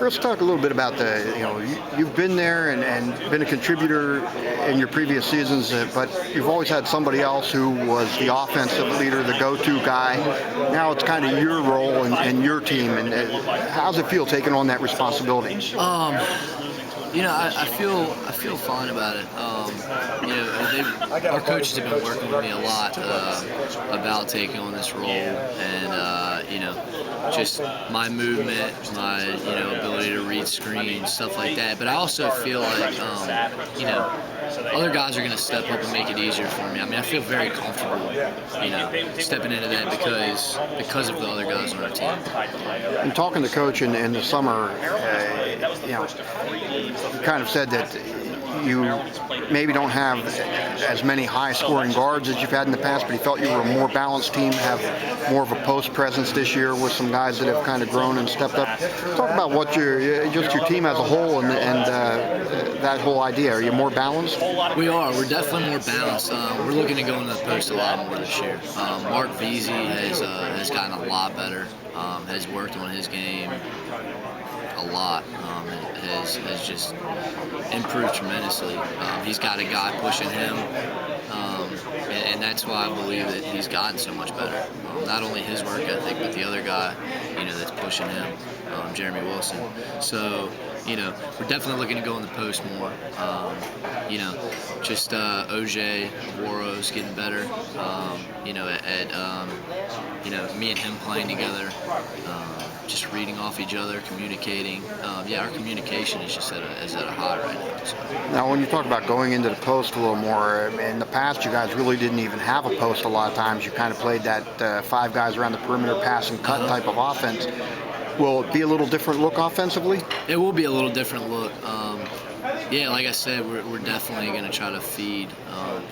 Chris, talk a little bit about you've been there and been a contributor in your previous seasons, but you've always had somebody else who was the offensive leader, the go-to guy. Now it's kind of your role and your team. And how does it feel taking on that responsibility? I feel fine about it. Our coaches have been working with me a lot about taking on this role, and just my movement, my ability to read screens, stuff like that. But I also feel like other guys are going to step up and make it easier for me. I mean, I feel very comfortable, stepping into that because of the other guys on our team. And talking to Coach in the summer, you kind of said that you maybe don't have as many high-scoring guards as you've had in the past, but he felt you were a more balanced team, have more of a post presence this year with some guys that have kind of grown and stepped up. Talk about what your team as a whole and that whole idea. Are you more balanced? We are. We're definitely more balanced. We're looking to go into the post a lot more this year. Mark Veazey has gotten a lot better. Has worked on his game a lot. Has just improved tremendously. He's got a guy pushing him, and that's why I believe that he's gotten so much better. Not only his work ethic, but the other guy, that's pushing him, Jeremy Wilson. So, we're definitely looking to go in the post more. Just OJ, Woro's getting better. Me and him playing together, just reading off each other, communicating. Our communication is just at a high right now. So. Now, when you talk about going into the post a little more, in the past you guys really didn't even have a post a lot of times. You kind of played that 5 guys around the perimeter, pass and cut type of offense. Will it be a little different look offensively? It will be a little different look. Like I said, we're definitely going to try to feed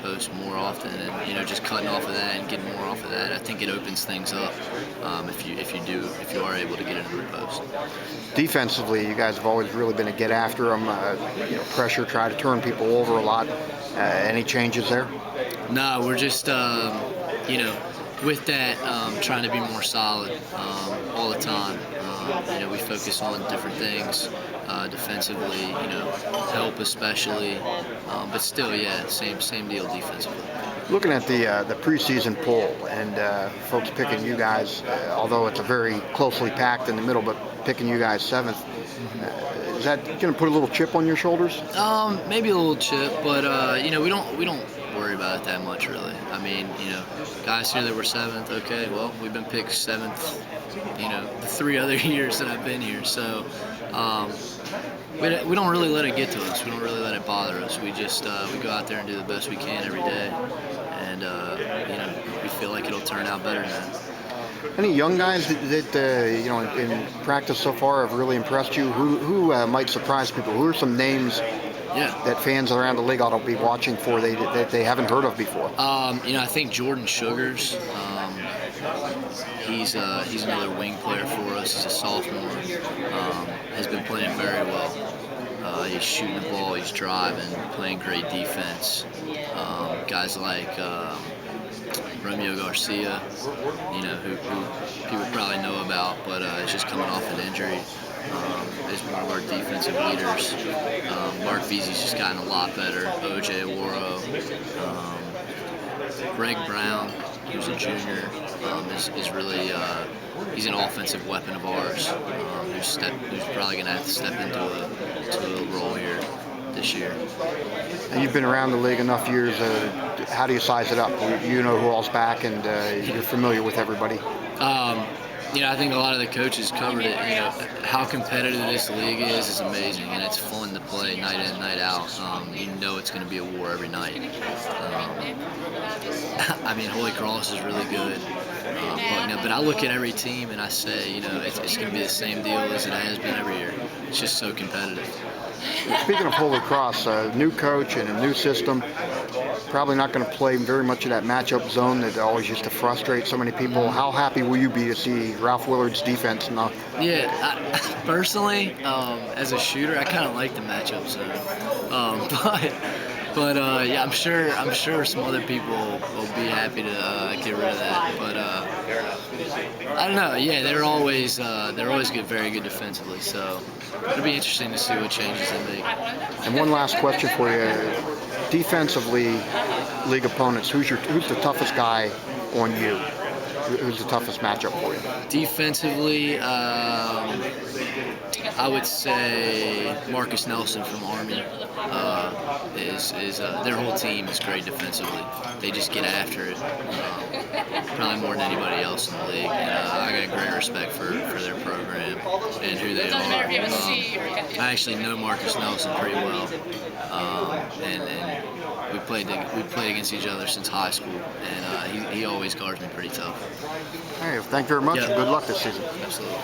post more often, and just cutting off of that and getting more off of that. I think it opens things up if you are able to get into the post. Defensively, you guys have always really been a get after them, pressure, try to turn people over a lot. Any changes there? No, we're just with that, trying to be more solid all the time. We focus on different things defensively, help especially, but still, same deal defensively. Looking at the preseason poll and folks picking you guys, although it's a very closely packed in the middle, but picking you guys 7th, is that going to put a little chip on your shoulders? Maybe a little chip, but we don't worry about it that much, really. I mean, guys here that were 7th, okay, well, we've been picked 7th, the 3 other years that I've been here. So we don't really let it get to us. We don't really let it bother us. We just we go out there and do the best we can every day, and we feel like it'll turn out better than that. Any young guys that in practice so far have really impressed you? Who might surprise people? Who are some names that fans around the league ought to be watching for that they haven't heard of before? I think Jordan Sugars. He's another wing player for us. He's a sophomore. Has been playing very well. He's shooting the ball. He's driving. Playing great defense. Guys like Romeo Garcia, who people probably know about, but is just coming off an injury. Is one of our defensive leaders. Mark Veazey's just gotten a lot better. OJ Woro. Greg Brown, who's a junior, is really he's an offensive weapon of ours. Who's probably going to have to step into a role here this year. And you've been around the league enough years. How do you size it up? You know who all's back, and you're familiar with everybody. I think a lot of the coaches covered it. How competitive this league is amazing, and it's fun to play night in, night out. It's going to be a war every night. Holy Cross is really good. But I look at every team and I say, it's going to be the same deal as it has been every year. It's just so competitive. Speaking of Holy Cross, a new coach and a new system, probably not going to play very much of that matchup zone that always used to frustrate so many people. How happy will you be to see Ralph Willard's defense now? Personally, as a shooter, I kind of like the matchup zone. But But yeah, I'm sure some other people will be happy to get rid of that. But I don't know. Yeah, they're always good, very good defensively. So it'll be interesting to see what changes they make. And one last question for you: defensively, league opponents. Who's the toughest guy on you? Who's the toughest matchup for you? Defensively, I would say Marcus Nelson from Army is their whole team is great defensively. They just get after it, probably more than anybody else in the league. And I got great respect for their program and who they are. I actually know Marcus Nelson pretty well, and we played against each other since high school, and he always guards me pretty tough. Hey, thank you very much, Yeah. and good luck this season. Absolutely.